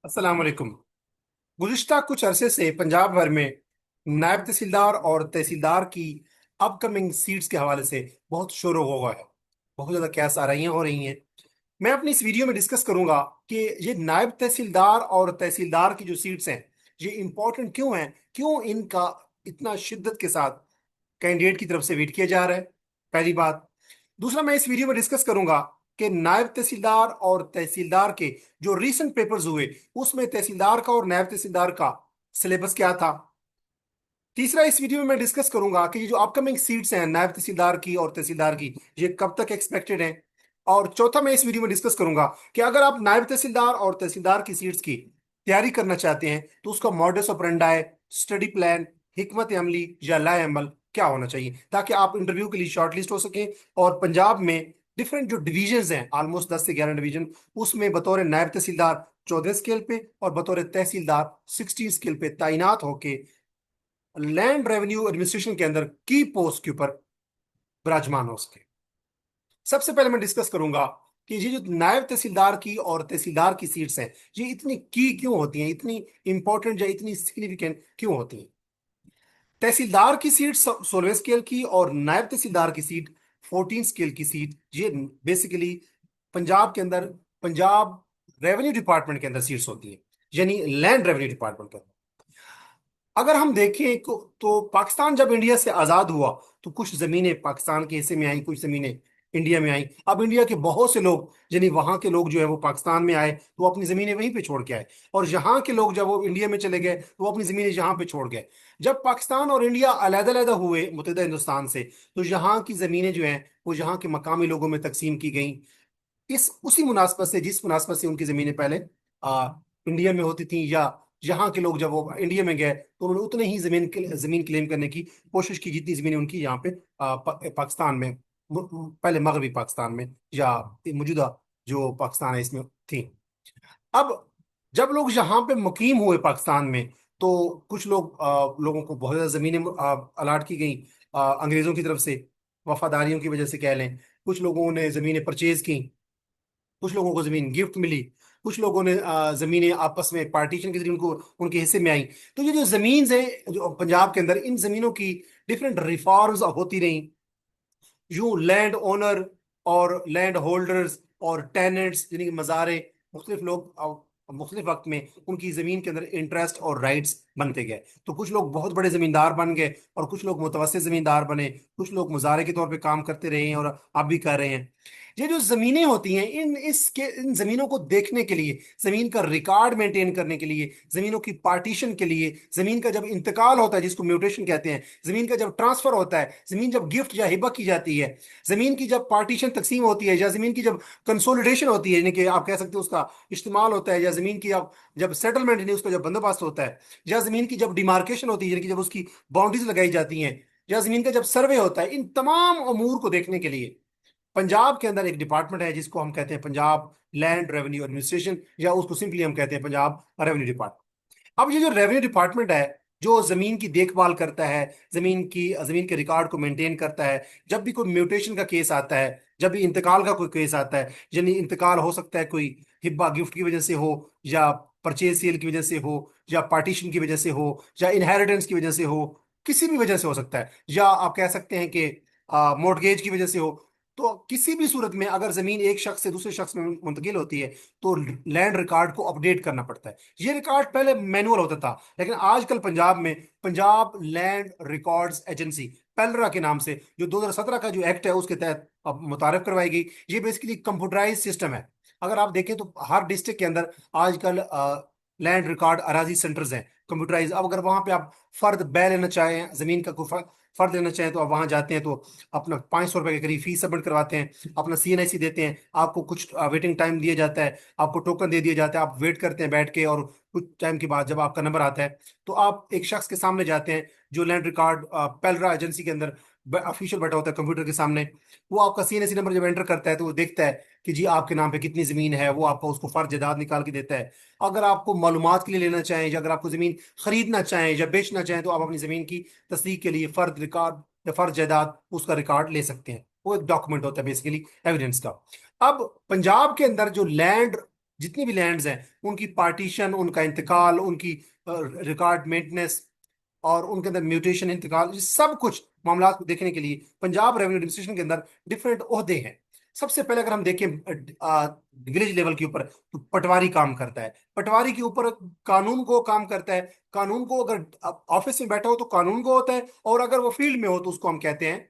अस्सलाम वालेकुम। गुज़िश्ता कुछ अरसे से पंजाब भर में नायब तहसीलदार और तहसीलदार की अपकमिंग सीट्स के हवाले से बहुत शोर होगा है। बहुत ज़्यादा केस आ रही हैं हो रही हैं। मैं अपनी इस वीडियो में डिस्कस करूंगा कि ये नायब तहसीलदार और तहसीलदार की जो सीट्स हैं ये इंपॉर्टेंट क्यों हैं, क्यों इनका इतना शिद्दत के साथ कैंडिडेट की तरफ से वेट किया जा रहा है। पहली बात। दूसरा, मैं इस वीडियो में डिस्कस करूंगा कि नायब तहसीलदार और तहसीलदार के जो रीसेंट पेपर्स हुए उसमें तहसीलदार का और नायब तहसीलदार का सिलेबस क्या था। तीसरा, इस वीडियो में मैं डिस्कस करूंगा कि ये जो अपकमिंग सीट्स हैं नायब तहसीलदार की और तहसीलदार की ये कब तक एक्सपेक्टेड हैं। और चौथा, मैं इस वीडियो में डिस्कस करूंगा कि अगर आप नायब तहसीलदार और तहसीलदार की सीट्स की तैयारी करना चाहते हैं तो उसका मॉडस ऑपरेंडाई, स्टडी प्लान, हिकमत अमली या लाए अमल क्या होना चाहिए ताकि आप इंटरव्यू के लिए शॉर्टलिस्ट हो सकें। और पंजाब में डिफरेंट जो डिवीजन हैं, ऑलमोस्ट 10 से 11 डिवीजन, उसमें बतौर नायब तहसीलदार 14 स्केल पे और बतौर तहसीलदार 16 स्केल पे तैनात होके लैंड रेवेन्यू एडमिनिस्ट्रेशन के अंदर की पोस्ट के ऊपर विराजमान हो सके। सबसे पहले मैं डिस्कस करूंगा कि ये जो नायब तहसीलदार की और तहसीलदार की सीट्स हैं ये इतनी की क्यों होती हैं, इतनी इंपॉर्टेंट या इतनी सिग्निफिकेंट क्यों होती हैं। तहसीलदार की सीट 16 स्केल की और नायब तहसीलदार की सीट 14 स्केल की सीट, ये बेसिकली पंजाब के अंदर पंजाब रेवेन्यू डिपार्टमेंट के अंदर सीट्स होती हैं, यानी लैंड रेवेन्यू डिपार्टमेंट के अंदर। अगर हम देखें तो पाकिस्तान जब इंडिया से आज़ाद हुआ तो कुछ ज़मीनें पाकिस्तान के हिस्से में आई, कुछ ज़मीनें इंडिया में आई। अब इंडिया के बहुत से लोग, यानी वहाँ के लोग जो है वो पाकिस्तान में आए तो वो अपनी ज़मीनें वहीं पे छोड़ के आए, और यहाँ के लोग जब वो इंडिया में चले गए तो वो अपनी ज़मीनें यहाँ पे छोड़ गए। जब पाकिस्तान और इंडिया अलग-अलग हुए मुत्तहिदा हिंदुस्तान से तो यहाँ की ज़मीनें जो हैं वो यहाँ के मकामी लोगों में तकसीम की गई। इस उसी मुनासबत से, जिस मुनासबत से उनकी ज़मीनें पहले इंडिया में होती थी, या यहाँ के लोग जब वो इंडिया में गए तो उन्होंने उतने ही जमीन क्लेम करने की कोशिश की जितनी जमीनें उनकी यहाँ पे पाकिस्तान में, पहले मगरबी पाकिस्तान में या मौजूदा जो पाकिस्तान है इसमें थी। अब जब लोग यहाँ पे मुकीम हुए पाकिस्तान में तो कुछ लोगों को बहुत ज़्यादा ज़मीनें अलाट की गई अंग्रेज़ों की तरफ से, वफादारियों की वजह से कह लें। कुछ लोगों ने ज़मीनें परचेज की, कुछ लोगों को जमीन गिफ्ट मिली, कुछ लोगों ने जमीनें आपस में पार्टीशन के जरिए उनको उनके हिस्से में आई। तो ये जो जमीन है जो पंजाब के अंदर, इन जमीनों की डिफरेंट रिफॉर्म्स होती रही। यूं लैंड ओनर और लैंड होल्डर्स और टेनेंट्स यानी कि मज़ारे, मुख्तलिफ लोग मुख्तलिफ वक्त में उनकी ज़मीन के अंदर इंटरेस्ट और राइट्स बनते गए। तो कुछ लोग बहुत बड़े ज़मींदार बन गए और कुछ लोग मुतवस्सित ज़मींदार बने, कुछ लोग मुजारे के तौर पे काम करते रहे हैं और अब भी कर रहे हैं। ये जो ज़मीनें होती हैं, इन ज़मीनों को देखने के लिए, ज़मीन का रिकॉर्ड मेंटेन करने के लिए, ज़मीनों की पार्टीशन के लिए, ज़मीन का जब इंतकाल होता है जिसको म्यूटेशन कहते हैं, ज़मीन का जब ट्रांसफ़र होता है, ज़मीन जब गिफ्ट या हिबा की जाती है, ज़मीन की जब पार्टीशन तकसीम होती है, या ज़मीन की जब कंसोलिडेशन होती है, यानी कि आप कह सकते हो उसका इस्तेमाल होता है, या ज़मीन की जब सेटलमेंट यानी उसका जब बंदोबस्त होता है, या ज़मीन की जब डिमार्केशन होती है यानी कि जब उसकी बाउंड्रीज लगाई जाती हैं, या ज़मीन का जब सर्वे होता है, इन तमाम अमूर को देखने के लिए पंजाब के अंदर एक डिपार्टमेंट है जिसको हम कहते हैं पंजाब लैंड रेवेन्यू एडमिनिस्ट्रेशन, या उसको सिंपली हम कहते हैं पंजाब रेवेन्यू डिपार्टमेंट। अब ये जो रेवेन्यू डिपार्टमेंट है जो जमीन की देखभाल करता है, जमीन के रिकॉर्ड को मेंटेन करता है, जब भी कोई म्यूटेशन का केस आता है, जब भी इंतकाल का कोई केस आता है, यानी इंतकाल हो सकता है कोई हिब्बा गिफ्ट की वजह से हो, या परचेज सेल की वजह से हो, या पार्टीशन की वजह से हो, या इनहेरिटेंस की वजह से हो, किसी भी वजह से हो सकता है, या आप कह सकते हैं कि मोर्टगेज की वजह से हो। तो किसी भी सूरत में अगर जमीन एक शख्स से दूसरे शख्स में मुंतकिल होती है तो लैंड रिकॉर्ड को अपडेट करना पड़ता है। ये रिकॉर्ड पहले मैनुअल होता था, लेकिन आजकल पंजाब में पंजाब लैंड रिकॉर्ड्स एजेंसी, पेलरा के नाम से, जो 2017 का जो एक्ट है उसके तहत अब मुतारफ करवाई गई। ये बेसिकली कंप्यूटराइज सिस्टम है। अगर आप देखें तो हर डिस्ट्रिक्ट के अंदर आजकल लैंड रिकॉर्ड अराजी सेंटर्स हैं कंप्यूटराइज। अब अगर वहां पे आप फर्द बै लेना चाहें, जमीन का कोई फर्द लेना चाहें, तो आप वहां जाते हैं तो अपना 500 रुपए के करीब फीस सबमिट करवाते हैं, अपना CNIC देते हैं, आपको कुछ वेटिंग टाइम दिया जाता है, आपको टोकन दे दिया जाता है, आप वेट करते हैं बैठ के, और कुछ टाइम के बाद जब आपका नंबर आता है तो आप एक शख्स के सामने जाते हैं जो लैंड रिकॉर्ड पेलरा एजेंसी के अंदर ऑफिशियल बैठा होता है कंप्यूटर के सामने। वो आपका CNIC नंबर जब एंटर करता है तो वो देखता है कि जी आपके नाम पे कितनी जमीन है, वो आपको उसको फर्ज जायदाद निकाल के देता है। अगर आपको मालूमात के लिए लेना चाहें, या अगर आपको जमीन खरीदना चाहें या बेचना चाहें, तो आप अपनी जमीन की तस्दीक के लिए फर्द रिकॉर्ड या फर्ज जायदाद उसका रिकॉर्ड ले सकते हैं। वो एक डॉक्यूमेंट होता है बेसिकली एविडेंस का। अब पंजाब के अंदर जो लैंड जितनी भी लैंड्स हैं उनकी पार्टीशन, उनका इंतकाल, उनकी रिकॉर्ड मेंटेनेंस और उनके अंदर म्यूटेशन, इंतकाल, ये सब कुछ मामला को देखने के लिए पंजाब रेवेन्यू एडमिनिस्ट्रेशन के अंदर डिफरेंट ओहदे हैं। सबसे पहले अगर हम देखें विलेज लेवल के ऊपर, तो पटवारी काम करता है। पटवारी के ऊपर कानून को काम करता है। कानून को अगर ऑफिस में बैठा हो तो कानून को होता है, और अगर वो फील्ड में हो तो उसको हम कहते हैं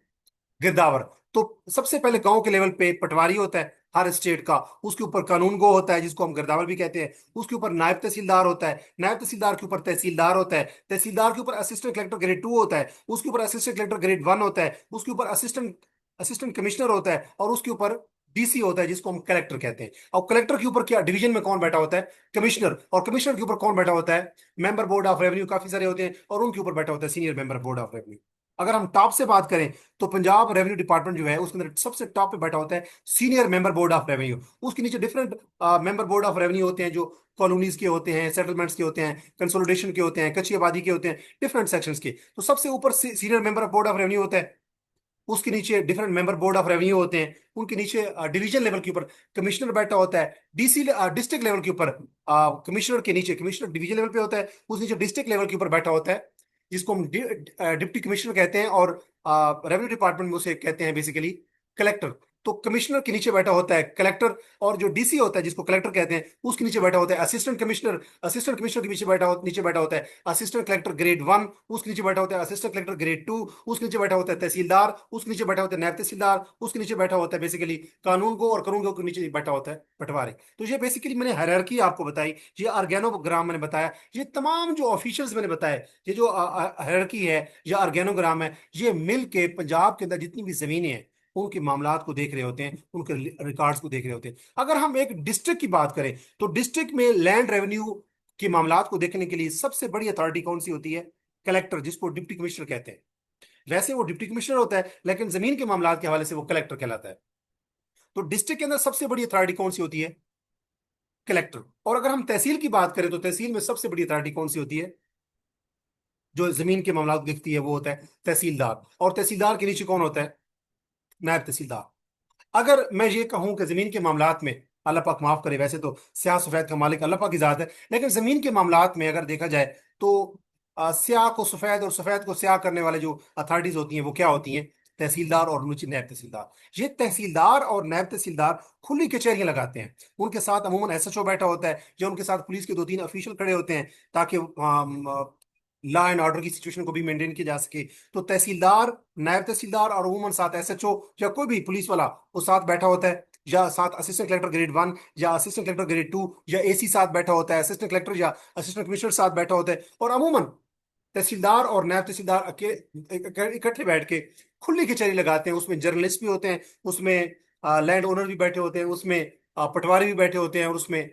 गिरदावर। तो सबसे पहले गांव के लेवल पे पटवारी होता है हर स्टेट का। उसके ऊपर कानून गो होता है जिसको हम गिरदावर भी कहते हैं। उसके ऊपर नायब तहसीलदार होता है। नायब तहसीलदार के ऊपर तहसीलदार होता है। तहसीलदार के ऊपर असिस्टेंट कलेक्टर ग्रेड 2 होता है। उसके ऊपर असिस्टेंट कलेक्टर ग्रेड 1 होता है। उसके ऊपर असिस्टेंट असिस्टेंट कमिश्नर होता है। और उसके ऊपर डीसी होता है जिसको हम कलेक्टर कहते हैं। और कलेक्टर के ऊपर क्या डिवीजन में कौन बैठा होता है? कमिश्नर। और कमिश्नर के ऊपर कौन बैठा होता है? मेंबर बोर्ड ऑफ रेवेन्यू, काफी सारे होते हैं, और उनके ऊपर बैठा होता है senior member board of revenue. अगर हम टॉप से बात करें तो पंजाब रेवेन्यू डिपार्टमेंट जो है उसके अंदर सबसे टॉप पे बैठा होता है senior member board of revenue. उसके नीचे different member board of revenue होते हैं, जो कॉलोनीज के होते हैं, सेटलमेंट्स के होते हैं, कंसोलिडेशन के होते हैं, कच्ची आबादी के होते हैं, डिफरेंट सेक्शंस के। तो सबसे ऊपर senior member of board of revenue होता है। उसके नीचे different member board of revenue होते हैं। उनके नीचे डिवीजन लेवल के ऊपर कमिश्नर बैठा होता है। डीसी डिस्ट्रिक्ट लेवल के ऊपर कमिश्नर के नीचे, कमिश्नर डिवीजन लेवल पे होता है, उस नीचे डिस्ट्रिक्ट लेवल के ऊपर बैठा होता है जिसको हम डिप्टी कमिश्नर कहते हैं, और रेवेन्यू डिपार्टमेंट में उसे कहते हैं बेसिकली कलेक्टर। तो कमिश्नर के नीचे बैठा होता है कलेक्टर, और जो डीसी होता है जिसको कलेक्टर कहते हैं उसके नीचे बैठा होता है असिस्टेंट कमिश्नर। असिस्टेंट कमिश्नर के नीचे बैठा होता है असिस्टेंट कलेक्टर ग्रेड 1। उसके नीचे बैठा होता है असिस्टेंट कलेक्टर ग्रेड 2। उसके नीचे बैठा होता है तहसीलदार। उसके नीचे बैठा होता है नायब तहसीलदार। उसके नीचे बैठा होता है बेसिकली कानून को, और कानून के नीचे बैठा होता है पटवारी। तो ये बेसिकली मैंने हायरार्की आपको बताई, ये ऑर्गेनोग्राम मैंने बताया, ये तमाम जो ऑफिशियल्स मैंने बताया, ये जो हायरार्की है या ऑर्गेनोग्राम है, ये मिल के पंजाब के अंदर जितनी भी जमीनें हैं उनके मामलात को देख रहे होते हैं, उनके रिकॉर्ड्स को देख रहे होते हैं। अगर हम एक डिस्ट्रिक्ट की बात करें तो डिस्ट्रिक्ट में लैंड रेवेन्यू के मामलात को देखने के लिए सबसे बड़ी अथॉरिटी कौन सी होती है? कलेक्टर, जिसको डिप्टी कमिश्नर कहते हैं। वैसे वो डिप्टी कमिश्नर होता है लेकिन जमीन के मामलात के हवाले से वो कलेक्टर कहलाता है। तो डिस्ट्रिक्ट के अंदर सबसे बड़ी अथॉरिटी कौन सी होती है? कलेक्टर। और अगर हम तहसील की बात करें तो तहसील में सबसे बड़ी अथॉरिटी कौन सी होती है जो जमीन के मामलात देखती है? वो होता है तहसीलदार। और तहसीलदार के नीचे कौन होता है? नायब तहसीलदार। अगर मैं ये कहूं कि जमीन के मामलात में, अल्लाह पाक माफ करे, वैसे तो स्याह सफेद का मालिक अल्लाह पाक की जात है, लेकिन जमीन के मामलात में अगर देखा जाए तो स्याह को सफेद और सफेद को स्याह करने वाले जो अथॉरिटीज होती हैं वो क्या होती हैं? तहसीलदार और नीचे नायब तहसीलदार। ये तहसीलदार और नायब तहसीलदार खुली कचहरियां लगाते हैं। उनके साथ अमूमन एसएचओ बैठा होता है, या उनके साथ पुलिस के 2-3 ऑफिशियल खड़े होते हैं ताकि लॉ एंड ऑर्डर की सिचुएशन को भी मेंटेन किया जा सके। तो तहसीलदार, नायब तहसीलदार और अमूमन साथ एसएचओ या कोई भी पुलिस वाला वो साथ बैठा होता है, या साथ असिस्टेंट कलेक्टर ग्रेड 1 या असिस्टेंट कलेक्टर ग्रेड 2 या एसी साथ बैठा होता है, असिस्टेंट कलेक्टर या असिस्टेंट कमिश्नर साथ बैठा होता है। और अमूमन तहसीलदार और नायब तहसीलदार इकट्ठे बैठ के खुली कचहरी लगाते हैं। उसमें जर्नलिस्ट भी होते हैं, उसमें लैंड ओनर भी बैठे होते हैं, उसमें पटवारी भी बैठे होते हैं, और उसमें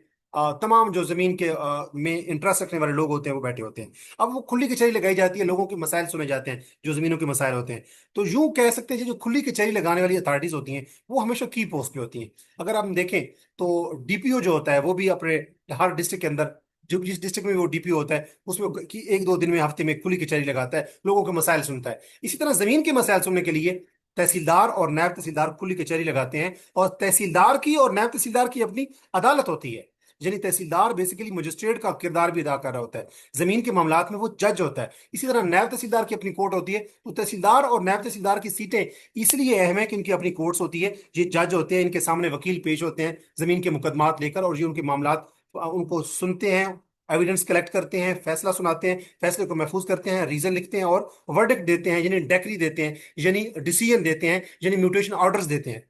तमाम जो जमीन के में इंटरेस्ट रखने वाले लोग होते हैं वो बैठे होते हैं। अब वो खुली कचहरी लगाई जाती है, लोगों के मसाइल सुने जाते हैं जो जमीनों के मसाइल होते हैं। तो यूं कह सकते हैं कि जो खुली कचहरी लगाने वाली अथॉरिटीज होती हैं वो हमेशा की पोस्ट पे होती हैं। अगर हम देखें तो डीपीओ जो होता है वो भी अपने हर डिस्ट्रिक्ट के अंदर, जो जिस डिस्ट्रिक्ट में वो डीपीओ होता है उसमें कि 1-2 दिन में, हफ्ते में खुली कचहरी लगाता है, लोगों के मसाइल सुनता है। इसी तरह जमीन के मसाइल सुनने के लिए तहसीलदार और नायब तहसीलदार खुली कचहरी लगाते हैं। और तहसीलदार की और नायब तहसीलदार की अपनी अदालत होती है। यानी तहसीलदार बेसिकली मजिस्ट्रेट का किरदार भी अदा कर रहा होता है, जमीन के मामलात में वो जज होता है। इसी तरह नायब तहसीलदार की अपनी कोर्ट होती है। तो तहसीलदार और नायब तहसीलदार की सीटें इसलिए अहम है कि इनकी अपनी कोर्ट्स होती है, ये जज होते हैं, इनके सामने वकील पेश होते हैं जमीन के मुकदमात लेकर, और ये उनके मामलात उनको सुनते हैं, एविडेंस कलेक्ट करते हैं, फैसला सुनाते हैं, फैसले को महफूज करते हैं, रीजन लिखते हैं और वर्डिक्ट देते हैं, यानी डेक्री देते हैं, यानी डिसीजन देते हैं, यानी म्यूटेशन ऑर्डर्स देते हैं।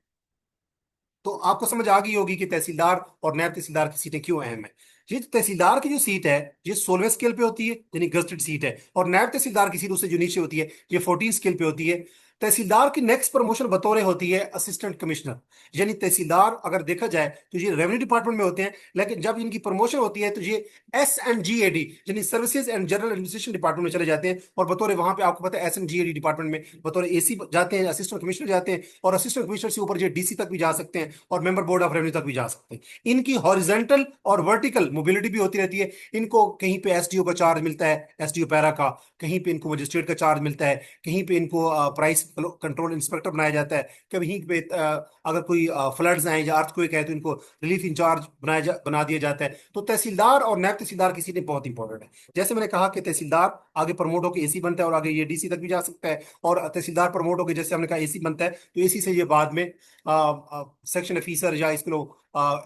तो आपको समझ आ गई होगी कि तहसीलदार और नायब तहसीलदार की सीटें क्यों अहम है। ये तहसीलदार की जो सीट है ये 16वें स्केल पे होती है, यानी गजटेड सीट है, और नायब तहसीलदार की सीट उससे जो नीचे होती है ये 14 स्केल पे होती है। तहसीलदार की नेक्स्ट प्रमोशन बतौर होती है असिस्टेंट कमिश्नर। यानी तहसीलदार अगर देखा जाए तो ये रेवेन्यू डिपार्टमेंट में होते हैं, लेकिन जब इनकी प्रमोशन होती है तो ये SNGAD यानी services and general administration department में चले जाते हैं, और बतौर वहां पे आपको पता है SNGAD डिपार्टमेंट में बतौर एसी जाते हैं, असिस्टेंट कमिश्नर जाते हैं, और असिस्टेंट कमिश्नर से ऊपर ये डीसी तक भी जा सकते हैं, और मेंबर बोर्ड ऑफ रेवेन्यू तक भी जा सकते हैं। इनकी हॉरिजेंटल और वर्टिकल मोबिलिटी भी होती रहती है। इनको कहीं पे एसडीओ का चार्ज मिलता है, एसडीओ पैरा का, कहीं पे इनको मजिस्ट्रेट का चार्ज मिलता है, कहीं पे इनको प्राइस पेस्ट कंट्रोल इंस्पेक्टर बनाया जाता है। कभी वहीं पे अगर कोई फ्लड्स आए या अर्थक्वेक है तो इनको रिलीफ इंचार्ज बना दिया जाता है। तो तहसीलदार और नायब तहसीलदार की सीटें बहुत इंपॉर्टेंट है। जैसे मैंने कहा कि तहसीलदार आगे प्रमोट होकर एसी बनता है और आगे ये डीसी तक भी जा सकता है, और तहसीलदार प्रमोट होकर जैसे हमने कहा एसी बनता है, तो एसी से ये बाद में सेक्शन ऑफिसर या इसको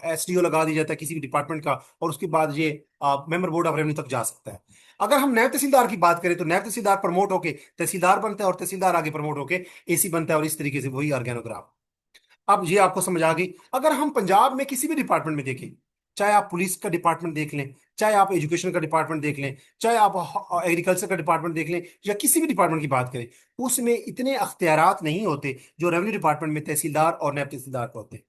एसडीओ लगा दिया जाता है किसी भी डिपार्टमेंट का, और उसके बाद ये मेंबर बोर्ड ऑफ रेवेन्यू तक जा सकता है। अगर हम नायब तहसीलदार की बात करें तो नायब तहसीलदार प्रमोट होके तहसीलदार बनता है, और तहसीलदार आगे प्रमोट होके एसी बनता है, और इस तरीके से वही ऑर्गेनोग्राम। अब ये आपको समझ आ गई। अगर हम पंजाब में किसी भी डिपार्टमेंट में देखें, चाहे आप पुलिस का डिपार्टमेंट देख लें, चाहे आप एजुकेशन का डिपार्टमेंट देख लें, चाहे आप एग्रीकल्चर का डिपार्टमेंट देख लें, या किसी भी डिपार्टमेंट की बात करें, उसमें इतने अख्तियारात नहीं होते जो रेवेन्यू डिपार्टमेंट में तहसीलदार और नायब तहसीलदार को होते हैं।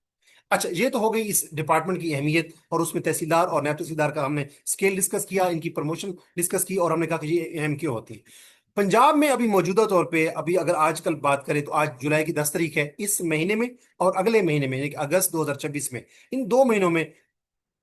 अच्छा, ये तो हो गई इस डिपार्टमेंट की अहमियत, और उसमें तहसीलदार और नायब तहसीलदार का हमने स्केल डिस्कस किया, इनकी प्रमोशन डिस्कस की, और हमने कहा कि ये अहम क्यों होती है। पंजाब में अभी मौजूदा तौर पे, अभी अगर आजकल बात करें तो आज जुलाई की 10 तारीख है, इस महीने में और अगले महीने में यानी कि अगस्त 2026 में, इन 2 महीनों में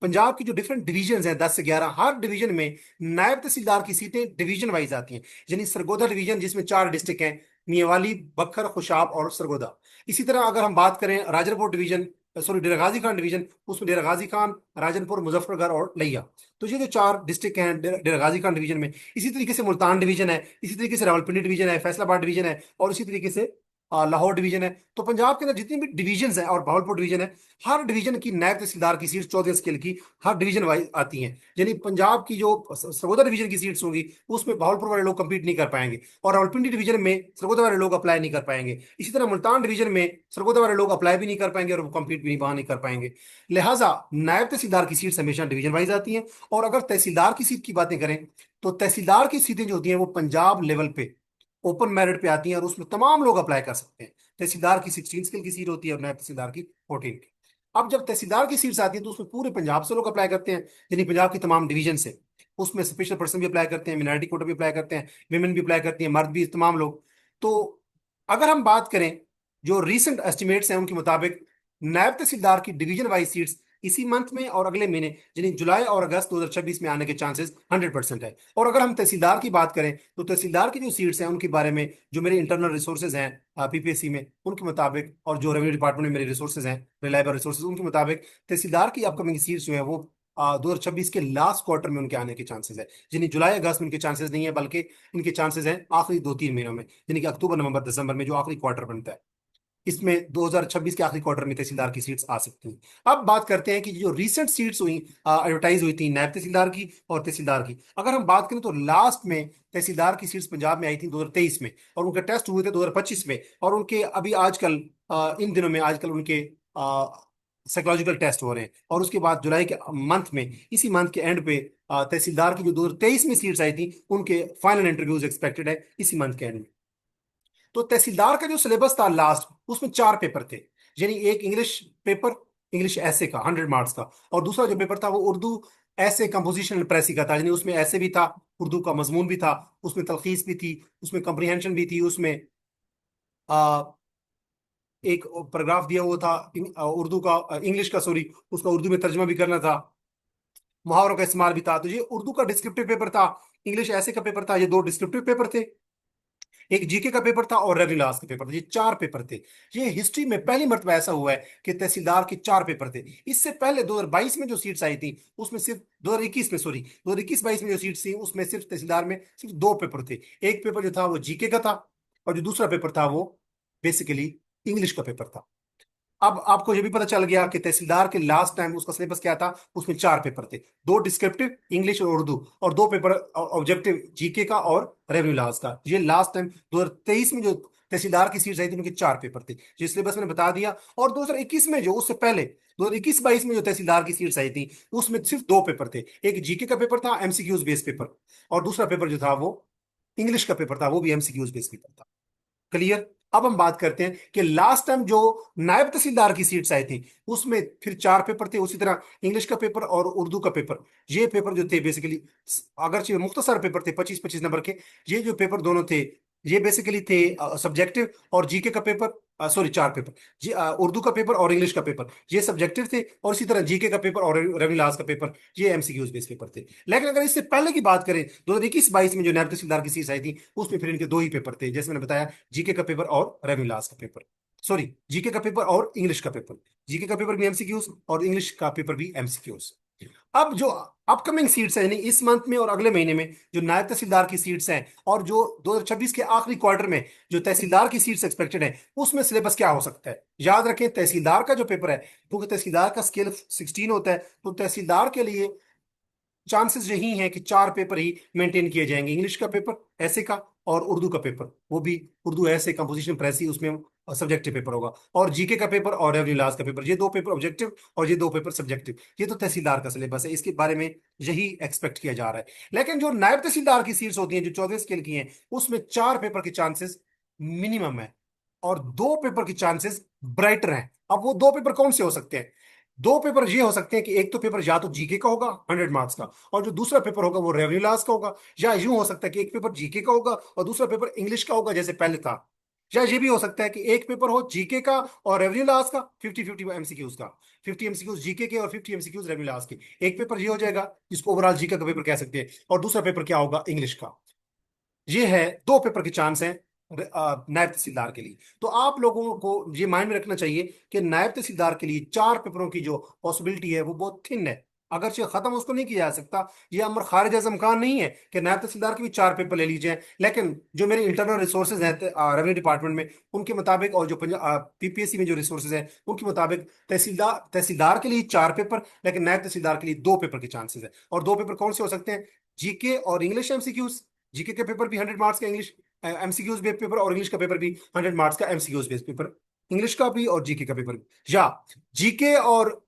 पंजाब की जो डिफरेंट डिवीजन हैं 10 से 11, हर डिवीजन में नायब तहसीलदार की सीटें डिवीजन वाइज आती हैं। यानी सरगोधा डिवीजन जिसमें 4 डिस्ट्रिक्ट हैं, मियावाली, बक्खर, खुशाब और सरगोधा। इसी तरह अगर हम बात करें राजरपुर डिवीजन, सॉरी डेरा गाजी खान डिवीजन, उसमें डेरा गाजी खान, राजनपुर, मुजफ्फरगढ़ और लिया। तो ये जो 4 डिस्ट्रिक्ट हैं डेरा गाजी खान डिवीजन में। इसी तरीके से मुल्तान डिवीजन है, इसी तरीके से रावलपिंडी डिवीजन है, फैसलाबाद डिवीजन है, और इसी तरीके से लाहौर डिवीजन है। तो पंजाब के अंदर जितनी भी डिवीजन हैं और भावलपुर डिवीजन है, हर डिवीजन की नायब तहसीलदार की सीट 14 स्केल की हर डिवीजन वाइज आती हैं। यानी पंजाब की जो सरगोधा डिवीजन की सीट्स होंगी उसमें भावलपुर वाले लोग compete नहीं कर पाएंगे, और रावलपिंडी डिवीजन में सरगोधा वाले लोग अप्लाई नहीं कर पाएंगे। इसी तरह मुल्तान डिवीजन में सरगोधा वाले लोग अप्लाई भी नहीं कर पाएंगे और वो compete भी वहां नहीं कर पाएंगे। लिहाजा नायब तहसीलदार की सीट्स हमेशा डिवीजन वाइज आती हैं। और अगर तहसीलदार की सीट की बातें करें तो तहसीलदार की सीटें जो होती हैं वो पंजाब लेवल पे ओपन मेरिट पे आती हैं, और उसमें तमाम लोग अप्लाई कर सकते हैं। तहसीलदार की 16 स्केल की सीट होती है और नायब तहसीलदार की 14 की। अब जब तहसीलदार की सीट्स आती है तो उसमें पूरे पंजाब से लोग अप्लाई करते हैं, यानी पंजाब की तमाम डिवीजन से। उसमें स्पेशल पर्सन भी अप्लाई करते हैं, मिनारिटी कोटा भी अप्लाई करते हैं, विमेन भी अप्लाई करती हैं, मर्द भी, तमाम लोग। तो अगर हम बात करें, जो रीसेंट एस्टिमेट्स हैं उनके मुताबिक नायब तहसीलदार की डिवीजन वाइज सीट्स इसी मंथ में और अगले महीने यानी जुलाई और अगस्त 2026 में आने के चांसेस 100% है। और अगर हम तहसीलदार की बात करें तो तहसीलदार की जो सीट्स हैं उनके बारे में जो मेरे इंटरनल रिसोर्सेज हैं पीपीएससी में, उनके मुताबिक, और जो रेवेन्यू डिपार्टमेंट में मेरे रिसोर्सेज हैं, रिलायबल रिसोर्सेज, उनके मुताबिक तहसीलदार की अपकमिंग सीट्स जो है वो 2026 के लास्ट क्वार्टर में उनके आने के चांसेस है। यानी जुलाई अगस्त में इनके चांसेस नहीं है, बल्कि इनके चांसेस हैं आखिरी 2-3 महीनों में, यानी कि अक्टूबर, नवंबर, दिसंबर में जो आखिरी क्वार्टर बनता है, इसमें 2026 के आखिरी क्वार्टर में तहसीलदार की सीट्स आ सकती हैं। अब बात करते हैं कि जो रीसेंट सीट्स हुई, एडवर्टाइज हुई थी नायब तहसीलदार की और तहसीलदार की, अगर हम बात करें तो लास्ट में तहसीलदार की सीट्स पंजाब में आई थी 2023 में, और उनके टेस्ट हुए थे 2025 में, और उनके अभी आजकल इन दिनों में आजकल उनके साइकोलॉजिकल टेस्ट हो रहे हैं, और उसके बाद जुलाई के मंथ में, इसी मंथ के एंड पे तहसीलदार की जो 2023 में सीट्स आई थी उनके फाइनल इंटरव्यूज एक्सपेक्टेड है इसी मंथ के एंड में। तो तहसीलदार का जो सिलेबस था लास्ट, उसमें 4 पेपर थे। यानी एक इंग्लिश पेपर, इंग्लिश ऐसे का 100 मार्क्स का, और दूसरा जो पेपर था वो उर्दू ऐसे कंपोजिशन एंड प्रेसी का था। यानी उसमें ऐसे भी था, उर्दू का मजमून भी था, उसमें तलखीस भी थी, उसमें कम्प्रीहेंशन भी थी, उसमें आ, एक पैराग्राफ दिया हुआ था उर्दू का, इंग्लिश का सॉरी, उसका उर्दू में तर्जमा भी करना था, मुहावरों का इस्तेमाल भी था। तो ये उर्दू का डिस्क्रिप्टिव पेपर था, इंग्लिश ऐसे का पेपर था, ये 2 डिस्क्रिप्टिव पेपर थे, एक जीके का पेपर था और रेवेन्यू लॉस का पेपर था। ये 4 पेपर थे। ये हिस्ट्री में पहली मर्तबा ऐसा हुआ है कि तहसीलदार के 4 पेपर थे। इससे पहले 2022 में जो सीट्स आई थी उसमें सिर्फ 2021 में, सॉरी 2021-22 में जो सीट्स थी उसमें सिर्फ तहसीलदार में सिर्फ 2 पेपर थे। एक पेपर जो था वो जीके का था, और जो दूसरा पेपर था वो बेसिकली इंग्लिश का पेपर था। अब आपको ये भी पता चल गया कि तहसीलदार के लास्ट टाइम उसका सिलेबस क्या था, उसमें 4 पेपर थे, 2 डिस्क्रिप्टिव इंग्लिश और उर्दू, और 2 पेपर ऑब्जेक्टिव जीके का और रेवेन्यू लॉस का। ये लास्ट टाइम 2023 में जो तहसीलदार की सीट्स आई थी उनके 4 पेपर थे, जो सिलेबस मैंने बता दिया। और 2021 में जो उससे पहले 2021-22 में जो तहसीलदार की सीट्स आई थी उसमें सिर्फ 2 पेपर थे, एक जीके का पेपर था एमसीक्यूज बेस्ड पेपर, और दूसरा पेपर जो था वो इंग्लिश का पेपर था, वो भी एमसीक्यूज बेस्ड पेपर था। क्लियर। अब हम बात करते हैं कि लास्ट टाइम जो नायब तहसीलदार की सीट्स आई थी उसमें फिर 4 पेपर थे, उसी तरह इंग्लिश का पेपर और उर्दू का पेपर। ये पेपर जो थे बेसिकली, अगरचे मुख्तसर पेपर थे 25-25 नंबर के, ये जो पेपर दोनों थे ये बेसिकली थे सब्जेक्टिव, और जीके का पेपर सॉरी, 4 पेपर। जी, उर्दू का पेपर और इंग्लिश का पेपर ये सब्जेक्टिव थे, और इसी तरह जीके का पेपर और रेवेन्यू लॉज का पेपर ये एमसीक्यूज बेस्ड पेपर थे। लेकिन अगर इससे पहले की बात करें, 2021-22 में जो नायब तहसीलदार की सीट्स आई थी, उसमें फिर इनके दो ही पेपर थे, जैसे मैंने बताया, जीके का पेपर और रेवेन्यू लॉज का पेपर। सॉरी, जीके का पेपर और इंग्लिश का पेपर। जीके का पेपर भी एमसीक्यूज और इंग्लिश का पेपर भी एमसीक्यूज। अब जो अपकमिंग सीट्स हैं, यानी इस मंथ में और अगले महीने में जो नायब तहसीलदार की सीट्स हैं, और जो 2026 के आखिरी क्वार्टर में जो तहसीलदार की सीट्स एक्सपेक्टेड है, उसमें सिलेबस क्या हो सकता है। याद रखें, तहसीलदार का जो पेपर है, क्योंकि तहसीलदार का स्केल 16 होता है, तो तहसीलदार के लिए चांसेस यही हैं कि 4 पेपर ही मेंटेन किए जाएंगे, इंग्लिश का पेपर, ऐसे का, और उर्दू का पेपर, वो भी उर्दू ऐसे कंपोजिशन प्रेस ही उसमें सब्जेक्टिव पेपर होगा, और जीके का पेपर और रेवेन्यू लॉज का पेपर, ये 2 पेपर ऑब्जेक्टिव और ये 2 पेपर सब्जेक्टिव। ये तो तहसीलदार का सिलेबस है, इसके बारे में यही एक्सपेक्ट किया जा रहा है। लेकिन जो नायब तहसीलदार की सीट्स होती हैं, जो 14 स्केल की हैं, उसमें 4 पेपर के चांसेस मिनिमम है, और 2 पेपर के चांसेस ब्राइटर हैं। अब वो 2 पेपर कौन से हो सकते हैं? 2 पेपर ये हो सकते हैं कि एक तो पेपर या तो जीके का होगा 100 मार्क्स का, और जो दूसरा पेपर होगा वो रेवेन्यू लॉज का होगा। या यूं हो सकता है कि एक पेपर जीके का होगा और दूसरा पेपर इंग्लिश का होगा, जैसे पहले था। या ये भी हो सकता है कि एक पेपर हो जीके का और रेवेन्यू लॉज का, 50-50 एमसीक्यूज का, 50 एमसीक्यूज जीके के और 50 एमसीक्यूज रेवेन्यू लॉज के। एक पेपर ये हो जाएगा, जिसको ओवरऑल जीके का पेपर कह सकते हैं, और दूसरा पेपर क्या होगा, इंग्लिश का। ये है, 2 पेपर के चांस हैं नायब तहसीलदार के लिए। तो आप लोगों को ये माइंड में रखना चाहिए कि नायब तहसीलदार के लिए 4 पेपरों की जो पॉसिबिलिटी है वो बहुत थिन है। अगरचे खत्म उसको नहीं किया जा सकता, ये अमर खारिज अज़ इम्कान नहीं है कि नायब तहसीलदार के भी 4 पेपर ले लीजिए। लेकिन जो मेरे इंटरनल रिसोर्सेज हैं रेवेन्यू डिपार्टमेंट में, उनके मुताबिक, और जो पीपीएससी में जो रिसोर्सेज हैं उनके मुताबिक, तहसीलदार तहसीलदार के लिए 4 पेपर, लेकिन नायब तहसीलदार के लिए 2 पेपर के चांसेस है। और 2 पेपर कौन से हो सकते हैं? जीके और इंग्लिश एमसीक्यूज। जीके के पेपर भी 100 मार्क्स का, इंग्लिश एमसीक्यूज बेस्ड पेपर, और इंग्लिश का पेपर भी 100 मार्क्स का एमसीक्यूज बेस्ड पेपर। इंग्लिश का भी और जीके का पेपर भी, या जीके और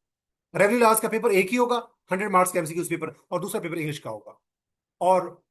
रेवेन्यू लॉज का पेपर एक ही होगा, 100 मार्क्स का एमसीक्यूज पेपर, और दूसरा पेपर इंग्लिश का होगा। और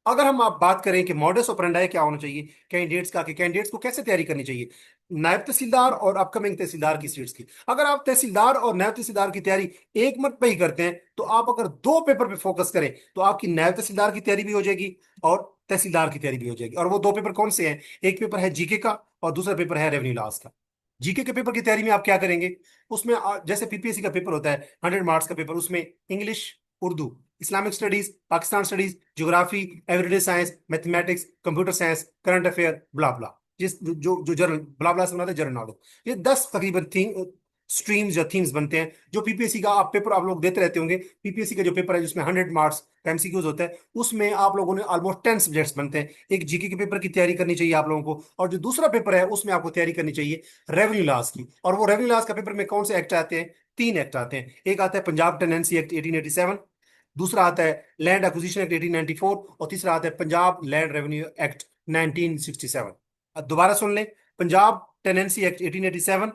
अगर हम आप बात करें कि मॉडस ऑपरेंडाई क्या होना चाहिए कैंडिडेट्स का, कि कैंडिडेट्स को कैसे तैयारी करनी चाहिए नायब तहसीलदार और अपकमिंग तहसीलदार की सीट्स की। अगर आप तहसीलदार और नायब तहसीलदार की तैयारी एक मंथ पे ही करते हैं, तो आप अगर 2 पेपर पे फोकस करें, तो आपकी नायब तहसीलदार की तैयारी भी हो जाएगी और तहसीलदार की तैयारी भी हो जाएगी। और वो 2 पेपर कौन से हैं? एक पेपर है जीके का और दूसरा पेपर है रेवेन्यू लॉज का। जीके के पेपर की तैयारी में आप क्या करेंगे? उसमें जैसे पीपीएससी का पेपर होता है 100 मार्क्स का पेपर, उसमें English, Urdu, Islamic studies, Pakistan studies, geography, everyday science, mathematics, computer science, current affair, blah blah, जिस जो जो जर्नल ब्ला ब्ला से बनाते हैं, जनरल नॉलेज, ये 10 तकरीबन थीम स्ट्रीम्स या थीम्स बनते हैं। जो पीपीएससी का आप पेपर आप लोग देते रहते होंगे, पीपीएससी का जो पेपर है जिसमें 100 मार्क्स का एमसीक्यूज होता है, उसमें आप लोगों ने ऑलमोस्ट 10 सब्जेक्ट्स बनते हैं। एक जीके के पेपर की तैयारी करनी चाहिए आप लोगों को, और जो दूसरा पेपर है उसमें आपको तैयारी करनी चाहिए रेवेन्यू लॉज की। और वो रेवेन्यू लॉज का पेपर में कौन से एक्ट आते हैं? 3 एक्ट आते हैं। एक आता है पंजाब टेनेंसी एक्ट 1887, दूसरा आता है लैंड एक्विजिशन एक्ट 1894, और तीसरा आता है पंजाब लैंड रेवेन्यू एक्ट 1967। अब दोबारा सुन लें, Punjab tenancy act 1887,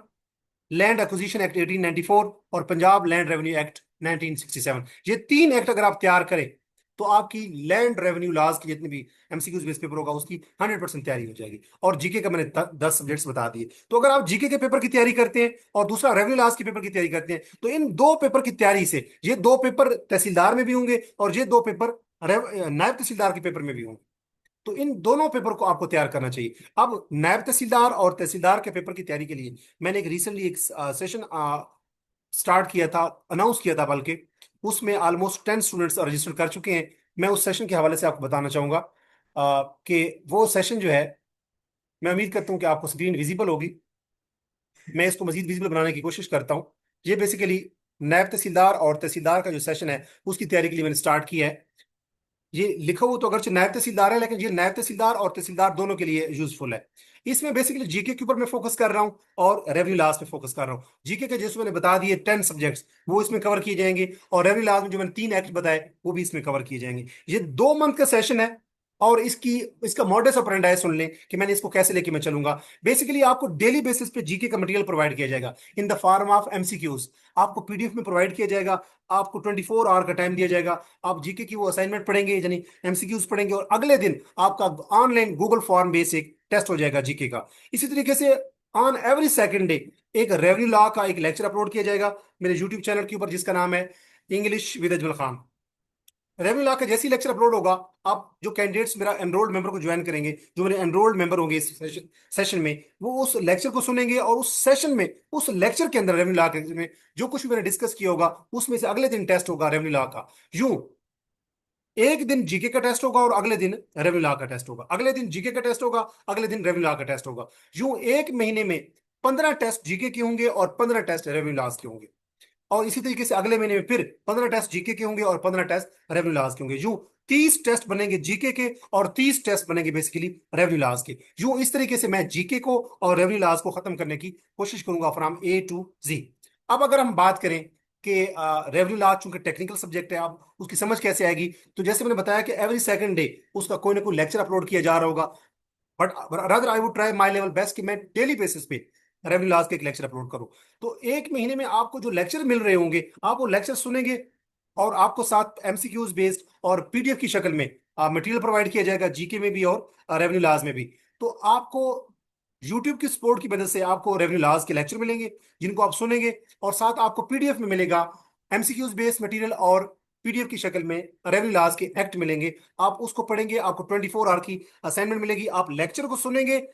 land acquisition act 1894, और पंजाब लैंड रेवेन्यू एक्ट 1967। ये 3 एक्ट अगर आप तैयार करें, तो आपकी लैंड रेवेन्यू लॉज की जितनी भी एमसीक्यूज बेस पेपर होगा उसकी 100% तैयारी हो जाएगी। और जीके का मैंने 10 सब्जेक्ट्स बता दिए। तो अगर आप जीके के पेपर की तैयारी करते हैं और दूसरा रेवेन्यू लॉज के पेपर की तैयारी करते हैं, तो इन 2 पेपर की तैयारी से ये 2 पेपर तहसीलदार में भी होंगे और ये 2 पेपर नायब तहसीलदार के पेपर में भी होंगे। तो इन दोनों पेपर को आपको तैयार करना चाहिए। अब नायब तहसीलदार और तहसीलदार के पेपर की तैयारी के लिए मैंने एक रिसेंटली एक सेशन स्टार्ट किया था, अनाउंस किया था बल्कि, उसमें ऑलमोस्ट 10 स्टूडेंट्स रजिस्टर कर चुके हैं। मैं उस सेशन के हवाले से आपको बताना चाहूंगा कि वो सेशन जो है, मैं उम्मीद करता हूँ कि आपको स्क्रीन विजिबल होगी। मैं इसको मजीद विजिबल बनाने की कोशिश करता हूँ। ये बेसिकली नायब तहसीलदार और तहसीलदार का जो सेशन है उसकी तैयारी के लिए मैंने स्टार्ट किया है। ये लिखा हुआ तो अगरचे नायब तहसीलदार है, लेकिन ये नायब तहसीलदार और तहसीलदार दोनों के लिए यूजफुल है। इसमें बेसिकली जीके के ऊपर मैं फोकस कर रहा हूँ और रेवेन्यू लॉज पे फोकस कर रहा हूँ। जीके के जैसे मैंने बता दिए 10 सब्जेक्ट्स, वो इसमें कवर किए जाएंगे, और रेवेन्यू लॉज में जो मैंने 3 एक्ट बताए वो भी इसमें कवर किए जाएंगे। ये 2 मंथ का सेशन है। और इसका मॉडस ऑपरेंडी सुन लें कि मैंने इसको कैसे लेके मैं चलूंगा। बेसिकली आपको डेली बेसिस पे जीके का मटेरियल प्रोवाइड किया जाएगा in the form of MCQs. आपको पीडीएफ में प्रोवाइड किया जाएगा। आपको 24 आवर का टाइम दिया जाएगा। आप जीके की वो असाइनमेंट पढ़ेंगे, यानी एमसीक्यूज पढ़ेंगे, और अगले दिन आपका online Google form basic test हो जाएगा जीके का। इसी तरीके से ऑन एवरी सेकंड डे एक रेवेन्यू लॉ का एक लेक्चर अपलोड किया जाएगा मेरे यूट्यूब चैनल के ऊपर, जिसका नाम है English with Ajmal Khan. Revenue law का जैसे ही लेक्चर अपलोड होगा, आप जो कैंडिडेट्स मेरा एनरोल्ड मेंबर को ज्वाइन करेंगे, जो मेरे एनरोल्ड मेंबर होंगे इस सेशन में, वो उस लेक्चर को सुनेंगे और उस सेशन में, उस लेक्चर के अंदर रेवेन्यू लॉ के में जो कुछ भी मैंने डिस्कस किया होगा उसमें से अगले दिन टेस्ट होगा रेवेन्यू लॉ का। यूं एक दिन जीके का टेस्ट होगा और अगले दिन रेवेन्यू लॉ का टेस्ट होगा, अगले दिन जीके का टेस्ट होगा, अगले दिन रेवेन्यू लॉ का टेस्ट होगा। यूं एक महीने में 15 टेस्ट जीके के होंगे और 15 टेस्ट रेवेन्यू लॉस के होंगे। और इसी तरीके से अगले महीने में फिर 15 टेस्ट जीके के होंगे और 15 टेस्ट रेवेन्यू लॉस के होंगे। यूं 30 टेस्ट बनेंगे जीके के और 30 टेस्ट बनेंगे बेसिकली रेवेन्यू लॉस के। यूं इस तरीके से मैं जीके को और रेवेन्यू लॉस को खत्म करने की कोशिश करूंगा फ्रॉम ए टू जी। अब अगर हम बात करें कि रेवेन्यू लॉ चूंकि टेक्निकल सब्जेक्ट है, अब उसकी समझ कैसे आएगी, तो जैसे मैंने बताया कि एवरी सेकंड डे उसका कोई ना कोई लेक्चर अपलोड किया जा रहा होगा। But rather I would try my level best कि मैं डेली बेसिस पे रेवेन्यू लॉस के एक लेक्चर अपलोड करूं। तो एक महीने में आपको जो लेक्चर मिल रहे होंगे आप वो लेक्चर सुनेंगे, और आपको साथ एमसीक्यूज बेस्ड और पीडीएफ की शक्ल में मटेरियल प्रोवाइड किया जाएगा जीके में भी और रेवेन्यू लॉस में भी। तो आपको यूट्यूब की सपोर्ट की वजह से आपको रेवेन्यू लॉस के लेक्चर मिलेंगे जिनको आप सुनेंगे, और साथ आपको पीडीएफ में मिलेगा एमसीक्यूज बेस्ड मटेरियल और पीडीएफ की शक्ल में रेवेन्यू लॉस के एक्ट मिलेंगे। आप उसको पढ़ेंगे, आपको 24 आवर की असाइनमेंट मिलेगी, आप लेक्चर को सुनेंगे,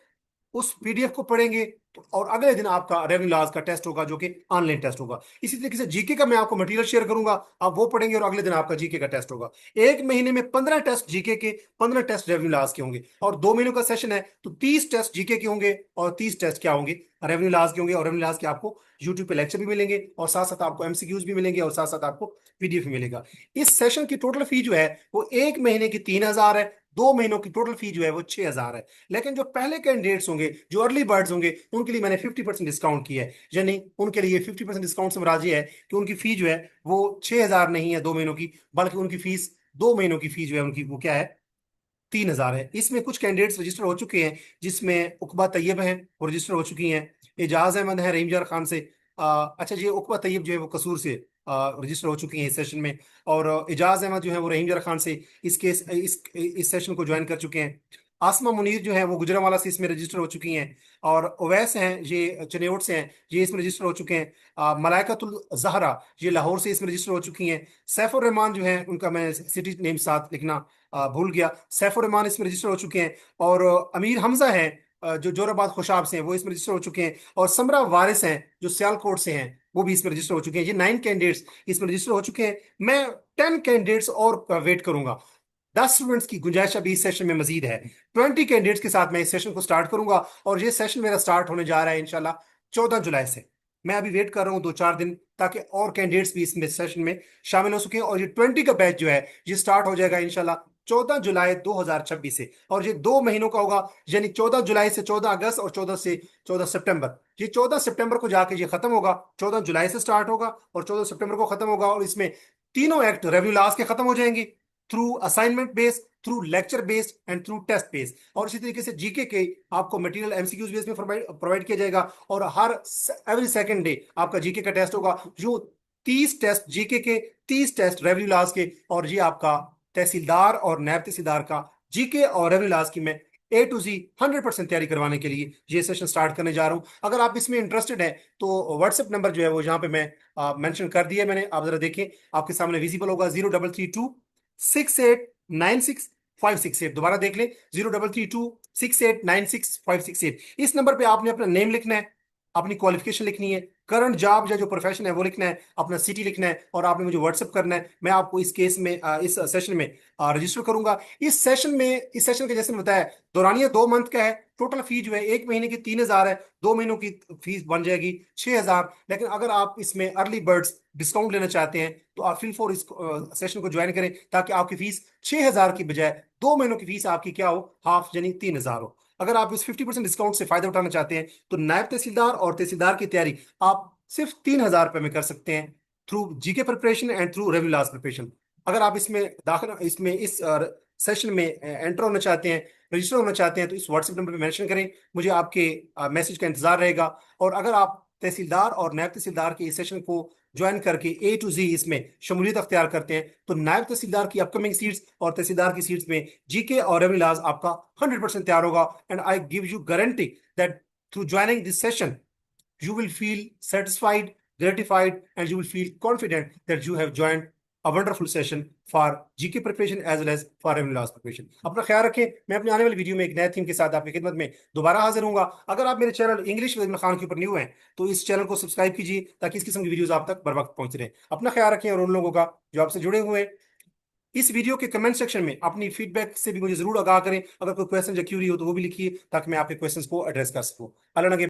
उस पीडीएफ को पढ़ेंगे, और अगले दिन आपका रेवेन्यू लॉस का टेस्ट होगा जो कि ऑनलाइन टेस्ट होगा। इसी तरीके से जीके का मैं आपको मटेरियल शेयर करूंगा, आप वो पढ़ेंगे और अगले दिन आपका जीके का टेस्ट होगा। एक महीने में 15 टेस्ट जीके के, 15 टेस्ट रेवेन्यू लॉस के होंगे, और 2 महीनों का सेशन है तो 30 टेस्ट जीके के होंगे और 30 टेस्ट क्या होंगे, रेवेन्यू लॉस के होंगे। और रेवेन्यू लॉस के आपको यूट्यूब पे लेक्चर भी मिलेंगे और साथ साथ आपको एमसीक्यूज भी मिलेंगे और साथ साथ आपको पीडीएफ भी मिलेगा। इस सेशन की टोटल फी जो है वो एक महीने की 3,000 है, 2 महीनों की टोटल फी जो है वो 6,000 है। लेकिन जो पहले कैंडिडेट्स होंगे, जो अर्ली बर्ड्स होंगे, उनके लिए मैंने 50% डिस्काउंट किया है। यानी उनके लिए 50% डिस्काउंट से मुराद ये है कि उनकी फी जो है वो 6,000 नहीं है 2 महीनों की, बल्कि उनकी फीस 2 महीनों की फी जो है उनकी वो क्या है, 3,000 है। इसमें कुछ कैंडिडेट्स रजिस्टर हो चुके हैं, जिसमें उकबा तैयब हैं वो रजिस्टर हो चुकी हैं, एजाज अहमद है रहीमजार खान से। अच्छा जी, उकबा तैयब जो है वो कसूर से रजिस्टर हो चुकी हैं इस सेशन में, और एजाज अहमद जो है वो रहीमजार खान से इस सेशन को ज्वाइन कर चुके हैं। आसमा मुनीर जो है वो गुजरांवाला से इसमें रजिस्टर हो चुकी हैं, और ओवैस हैं ये चनेवट से हैं, ये इसमें रजिस्टर हो चुके हैं। मलाइकतुल जहरा ये लाहौर से इसमें रजिस्टर हो चुकी हैं। सैफुर रहमान जो है उनका मैं सिटी नेम साथ लिखना भूल गया, सैफुर रहमान इसमें रजिस्टर हो चुके हैं। और अमीर हमजा हैं जो जोराबाद खुशाब से हैं वो इसमें रजिस्टर हो चुके हैं। और समरा वारिस हैं जो सियालकोट से हैं वो भी इसमें रजिस्टर हो चुके हैं। ये 9 कैंडिडेट्स इसमें रजिस्टर हो चुके हैं। मैं 10 कैंडिडेट्स और वेट करूंगा, 10 स्टूडेंट्स की गुंजाइश अभी इस सेशन में मजीद है। 20 कैंडिडेट्स के साथ मैं इस सेशन को स्टार्ट करूंगा, और ये सेशन मेरा स्टार्ट होने जा रहा है इंशाल्लाह 14 जुलाई से। मैं अभी वेट कर रहा हूँ 2-4 दिन, ताकि और कैंडिडेट्स भी इसमें सेशन में शामिल हो सके। और ये 20 का बैच जो है ये स्टार्ट हो जाएगा इंशाल्लाह 14 जुलाई 2026 से, और ये 2 महीनों का होगा, यानी 14 जुलाई से 14 अगस्त और 14 से 14 सितंबर। ये 14 सितंबर को जाके ये खत्म होगा, 14 जुलाई से स्टार्ट होगा और 14 सितंबर को खत्म होगा। और इसमें तीनों एक्ट रेवेन्यू लॉस के खत्म हो जाएंगे, through assignment based, through lecture based and through test based. और इसी तरीके से जीके के आपको मटेरियल एमसीक्यूज बेस में प्रोवाइड किया जाएगा, और हर एवरी सेकंड डे आपका जीके का टेस्ट होगा। जो 30 टेस्ट जीके के, 30 टेस्ट रेवेन्यू लॉस के, और ये आपका तहसीलदार और नायब तहसीलदार का जीके और रेवेन्यू लॉस की मैं ए टू जी 100% तैयारी करवाने के लिए ये सेशन स्टार्ट करने जा रहा हूं। अगर आप इसमें इंटरेस्टेड हैं तो व्हाट्सएप नंबर जो है वो यहाँ पे मैं मेंशन कर दिया है मैंने, आप जरा देखें, आपके सामने विजिबल होगा, 0332 6896 568। दोबारा देख लें, 0332 6896 568। इस नंबर पे आपने अपना नेम लिखना है, अपनी क्वालिफिकेशन लिखनी है, करंट जॉब या जो प्रोफेशन है वो लिखना है, अपना सिटी लिखना है, और आपने मुझे व्हाट्सअप करना है। मैं आपको इस केस में इस सेशन में रजिस्टर करूंगा। इस सेशन के जैसे बताया, दौरानिया 2 मंथ का है। टोटल फी जो है एक महीने की 3,000 है, 2 महीनों की फीस बन जाएगी 6,000। लेकिन अगर आप इसमें अर्ली बर्ड्स डिस्काउंट लेना चाहते हैं तो आप फिल फॉर इस सेशन को ज्वाइन करें, ताकि आपकी फीस 6,000 की बजाय 2 महीनों की फीस आपकी क्या हो, हाफ, यानी 3,000 हो। अगर आप इस 50% डिस्काउंट से फायदा उठाना चाहते हैं तो नायब तहसीलदार और तहसीलदार की तैयारी आप सिर्फ 3,000 रुपये में कर सकते हैं, through GK preparation and through revenue laws preparation. अगर आप इसमें इस सेशन में एंटर होना चाहते हैं, रजिस्टर होना चाहते हैं, तो इस व्हाट्सएप नंबर पे मेंशन करें, मुझे आपके मैसेज का इंतजार रहेगा। और अगर आप तहसीलदार और नायब तहसीलदार के इस सेशन को ज्वाइन करके ए टू जी इसमें शमूलियत अख्तियार करते हैं, तो नायब तहसीलदार की अपकमिंग सीट्स और तहसीलदार की सीट्स में जीके और रेवेन्यू लॉस आपका 100% तैयार होगा। And I give you guarantee that through joining this session you will feel satisfied, gratified, and you will feel confident that you have joined a wonderful session for GK preparation as well as for revenue laws preparation. अपना ख्याल रखें। मैं अपने आने वाली video में एक नए थीम के साथ आपकी खिदमत में दोबारा हाजिर हूंगा। अगर आप मेरे channel English with Imran Khan के ऊपर न्यू हैं तो इस चैनल को सब्सक्राइब कीजिए ताकि इस किस्म की वीडियोस आप तक बर वक्त पहुंच रहे। अपना ख्याल रखें, और उन लोगों का जो आपसे जुड़े हुए हैं, इस वीडियो के कमेंट सेक्शन में अपनी फीडबैक से भी मुझे जरूर आगाह करें। अगर कोई क्वेश्चन या क्यूरी हो तो वो भी लिखिए ताकि मैं आपके क्वेश्चंस को एड्रेस कर सकूं। अल्लाह